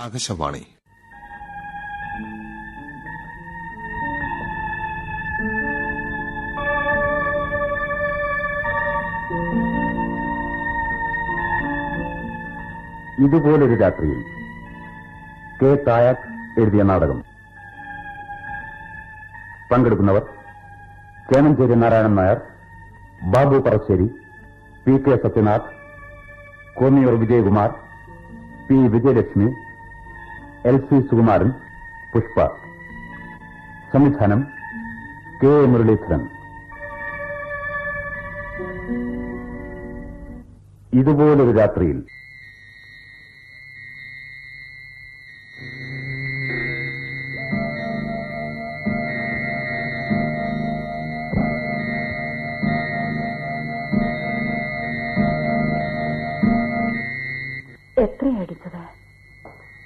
ആകാശവാണി. ഇതുപോലൊരു രാത്രിയിൽ കെ തായാക് എഴുതിയ നാടകം. പങ്കെടുക്കുന്നവർ Chemancheri Narayanan Nair, Babu Parassery, P K Sathyanath, Konniyoor Vijayakumar, P Vijayalakshmi, L C Sukumaran, Pushpa. സംവിധാനം കെ മുരളീധരൻ. ഇതുപോലൊരു രാത്രിയിൽ